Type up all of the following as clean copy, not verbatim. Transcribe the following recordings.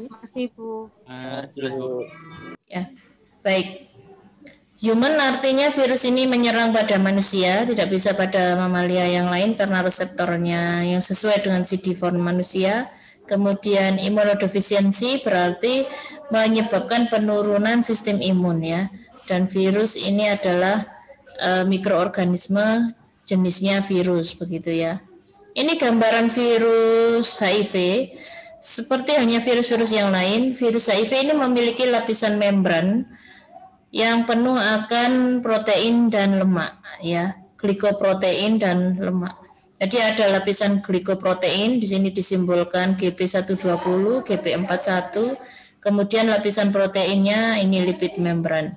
Masih, Bu. Terus, Bu. Ya, baik. Human artinya virus ini menyerang pada manusia, tidak bisa pada mamalia yang lain karena reseptornya yang sesuai dengan CD4 manusia. Kemudian imunodefisiensi berarti menyebabkan penurunan sistem imun ya. Dan virus ini adalah mikroorganisme jenisnya virus begitu ya. Ini gambaran virus HIV. Seperti halnya virus-virus yang lain, virus HIV ini memiliki lapisan membran yang penuh akan protein dan lemak ya, glikoprotein dan lemak. Jadi ada lapisan glikoprotein, di sini disimbolkan GB120, GB41, kemudian lapisan proteinnya ini lipid membran.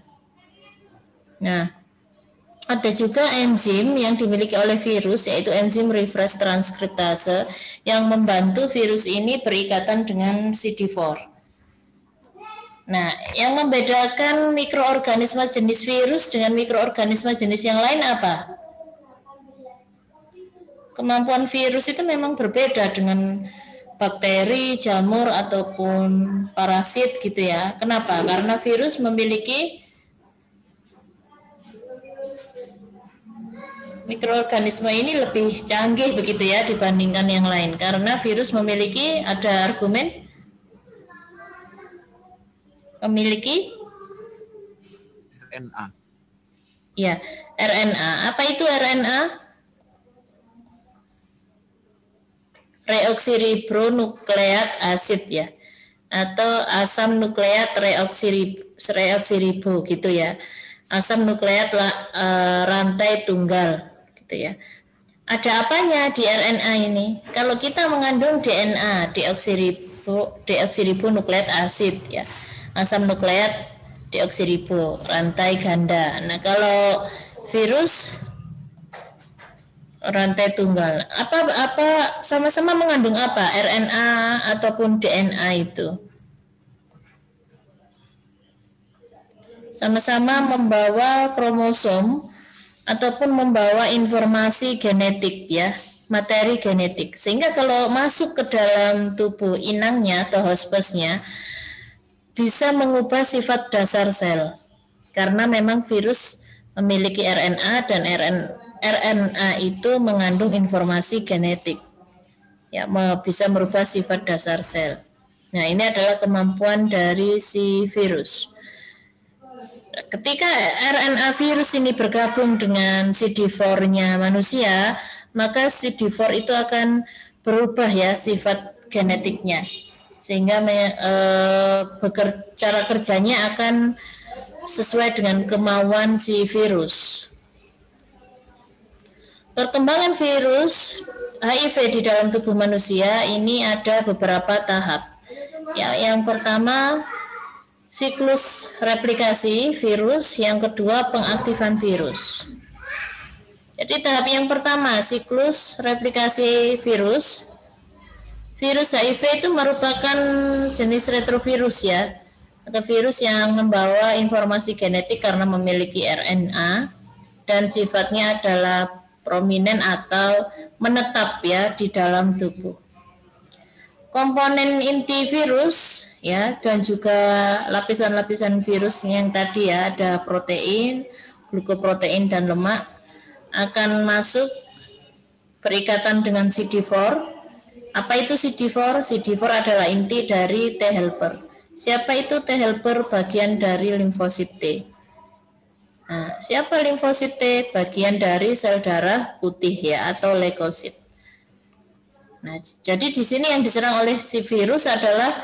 Nah, ada juga enzim yang dimiliki oleh virus, yaitu enzim reverse transkriptase yang membantu virus ini berikatan dengan CD4. Nah, yang membedakan mikroorganisme jenis virus dengan mikroorganisme jenis yang lain apa? Kemampuan virus itu memang berbeda dengan bakteri, jamur, ataupun parasit gitu ya. Kenapa? Karena virus memiliki mikroorganisme ini lebih canggih begitu ya dibandingkan yang lain. Karena virus memiliki, ada argumen, memiliki RNA. Ya, RNA. Apa itu RNA? Reoksiribonukleat acid ya, atau asam nukleat reoksiribo gitu ya. Asam nukleat rantai tunggal gitu ya. Ada apanya di RNA ini? Kalau kita mengandung DNA, deoksiribonukleat acid ya. Asam nukleat deoksiribo, rantai ganda. Nah, kalau virus rantai tunggal. Apa sama-sama mengandung apa? RNA ataupun DNA itu? Sama-sama membawa kromosom ataupun membawa informasi genetik ya, materi genetik. Sehingga kalau masuk ke dalam tubuh inangnya atau hospesnya bisa mengubah sifat dasar sel. Karena memang virus memiliki RNA dan RNA itu mengandung informasi genetik. Ya, bisa merubah sifat dasar sel. Nah, ini adalah kemampuan dari si virus. Ketika RNA virus ini bergabung dengan CD4-nya manusia, maka CD4 itu akan berubah ya sifat genetiknya. Sehingga cara kerjanya akan sesuai dengan kemauan si virus. Perkembangan virus HIV di dalam tubuh manusia ini ada beberapa tahap. Ya, yang pertama siklus replikasi virus, yang kedua pengaktifan virus. Jadi tahap yang pertama siklus replikasi virus. Virus HIV itu merupakan jenis retrovirus ya, atau virus yang membawa informasi genetik karena memiliki RNA dan sifatnya adalah prominent atau menetap ya di dalam tubuh. Komponen inti virus ya dan juga lapisan-lapisan virus yang tadi ya, ada protein, glukoprotein dan lemak akan masuk berikatan dengan CD4. Apa itu CD4? CD4 adalah inti dari T helper. Siapa itu T helper? Bagian dari limfosit T. Nah, siapa limfosit T? Bagian dari sel darah putih ya, atau leukosit. Nah, jadi di sini yang diserang oleh si virus adalah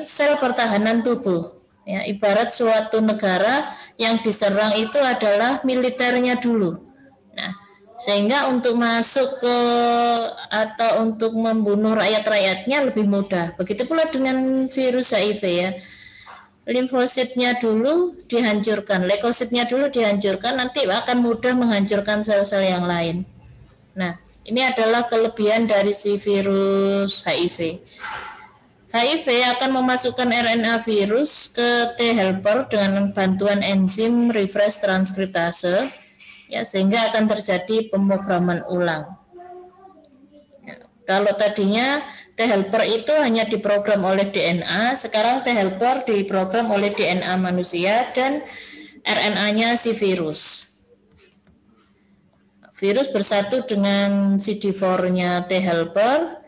sel pertahanan tubuh. Ya, ibarat suatu negara yang diserang itu adalah militernya dulu. Nah, sehingga untuk masuk ke atau untuk membunuh rakyat-rakyatnya lebih mudah. Begitu pula dengan virus HIV ya. Limfositnya dulu dihancurkan, leukositnya dulu dihancurkan, nanti akan mudah menghancurkan sel-sel yang lain. Nah, ini adalah kelebihan dari si virus HIV. HIV akan memasukkan RNA virus ke T helper dengan bantuan enzim reverse transkriptase, ya, sehingga akan terjadi pemrograman ulang. Ya, kalau tadinya T-helper itu hanya diprogram oleh DNA, sekarang T-helper diprogram oleh DNA manusia dan RNA-nya si virus. Virus bersatu dengan CD4-nya T-helper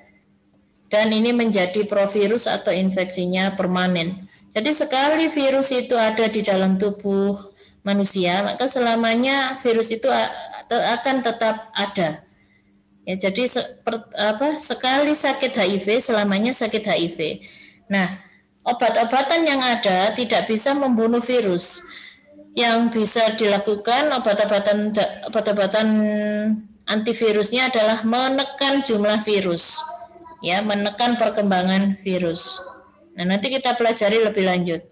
dan ini menjadi provirus atau infeksinya permanen. Jadi sekali virus itu ada di dalam tubuh manusia, maka selamanya virus itu akan tetap ada. Ya, jadi sekali sakit HIV selamanya sakit HIV. Nah, obat-obatan yang ada tidak bisa membunuh virus. Yang bisa dilakukan obat-obatan antivirusnya adalah menekan jumlah virus, ya, menekan perkembangan virus. Nah, nanti kita pelajari lebih lanjut.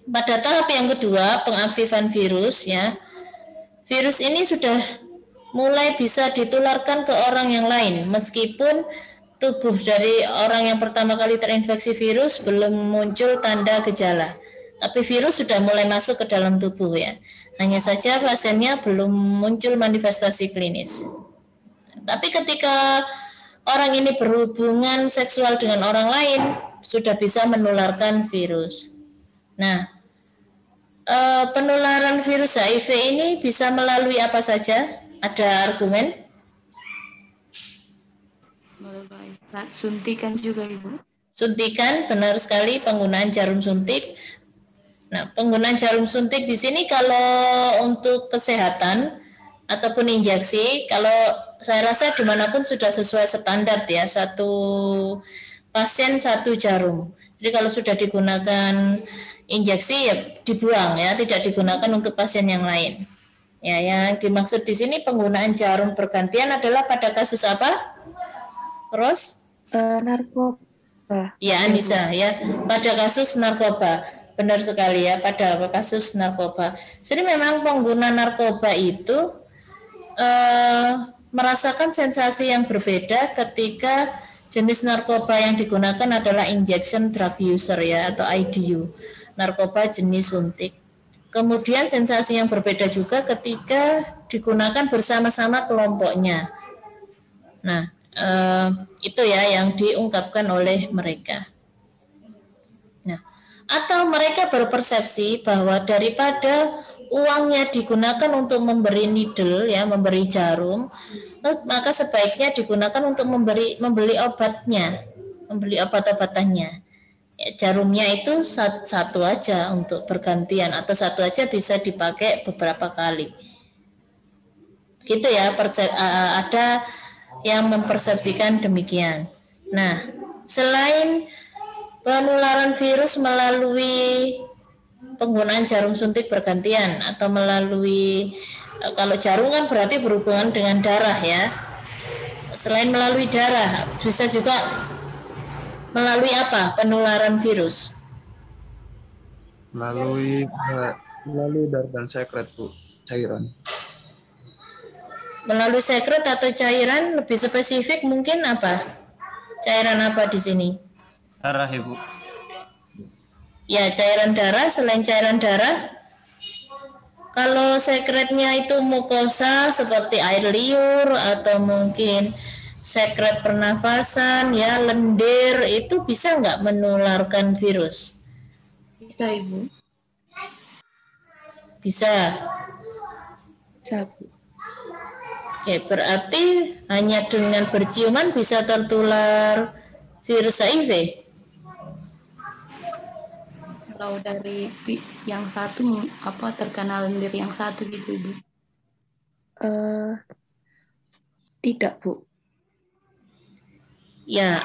Pada tahap yang kedua, pengaktifan virus, ya, virus ini sudah mulai bisa ditularkan ke orang yang lain, meskipun tubuh dari orang yang pertama kali terinfeksi virus belum muncul tanda gejala. Tapi virus sudah mulai masuk ke dalam tubuh, ya. Hanya saja pasiennya belum muncul manifestasi klinis. Tapi ketika orang ini berhubungan seksual dengan orang lain, sudah bisa menularkan virus. Nah, penularan virus HIV ini bisa melalui apa saja? Ada argumen? Suntikan juga, Ibu. Suntikan, benar sekali, penggunaan jarum suntik. Nah, penggunaan jarum suntik di sini kalau untuk kesehatan ataupun injeksi, kalau saya rasa dimanapun sudah sesuai standar, ya, satu pasien satu jarum. Jadi kalau sudah digunakan injeksi, ya dibuang, ya, tidak digunakan untuk pasien yang lain. Ya, yang dimaksud di sini penggunaan jarum bergantian adalah pada kasus apa? Ros? Narkoba. Ya, Anissa, ya, pada kasus narkoba. Benar sekali, ya, pada kasus narkoba. Jadi memang pengguna narkoba itu merasakan sensasi yang berbeda ketika jenis narkoba yang digunakan adalah injection drug user, ya, atau IDU, narkoba jenis suntik. Kemudian sensasi yang berbeda juga ketika digunakan bersama-sama kelompoknya. Nah, itu, ya, yang diungkapkan oleh mereka. Nah, atau mereka berpersepsi bahwa daripada uangnya digunakan untuk memberi needle, ya, memberi jarum, maka sebaiknya digunakan untuk membeli obatnya, membeli obat-obatannya. Ya, jarumnya itu satu aja untuk bergantian atau satu aja bisa dipakai beberapa kali. Gitu, ya, ada yang mempersepsikan demikian. Nah, selain penularan virus melalui penggunaan jarum suntik bergantian atau melalui, kalau jarum kan berarti berhubungan dengan darah, ya. Selain melalui darah, bisa juga melalui apa penularan virus? Melalui darah dan sekret, Bu, cairan. Melalui sekret atau cairan, lebih spesifik mungkin apa? Cairan apa di sini? Darah, Ibu. Ya, cairan darah. Selain cairan darah, kalau sekretnya itu mukosa seperti air liur atau mungkin sekret pernafasan, ya, lendir, itu bisa nggak menularkan virus? Bisa, Ibu. Bisa. Bisa, Bu. Oke, berarti hanya dengan berciuman bisa tertular virus HIV? Kalau dari yang satu, terkena lendir yang satu gitu, Ibu? Tidak, Bu. Ya,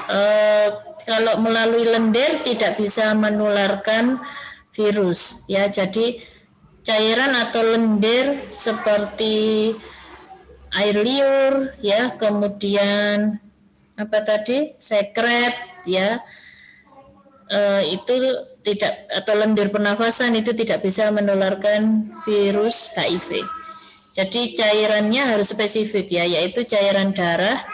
kalau melalui lendir tidak bisa menularkan virus, ya. Jadi cairan atau lendir seperti air liur, ya, kemudian apa tadi, sekret, ya, itu tidak, atau lendir pernafasan itu tidak bisa menularkan virus HIV. Jadi cairannya harus spesifik, ya, yaitu cairan darah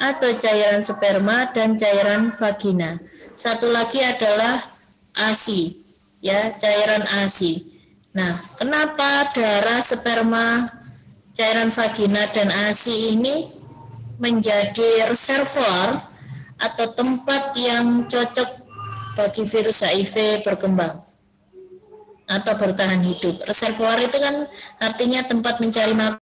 atau cairan sperma dan cairan vagina. Satu lagi adalah ASI, ya, cairan ASI. Nah, kenapa darah, sperma, cairan vagina dan ASI ini menjadi reservoir atau tempat yang cocok bagi virus HIV berkembang atau bertahan hidup. Reservoir itu kan artinya tempat mencari makan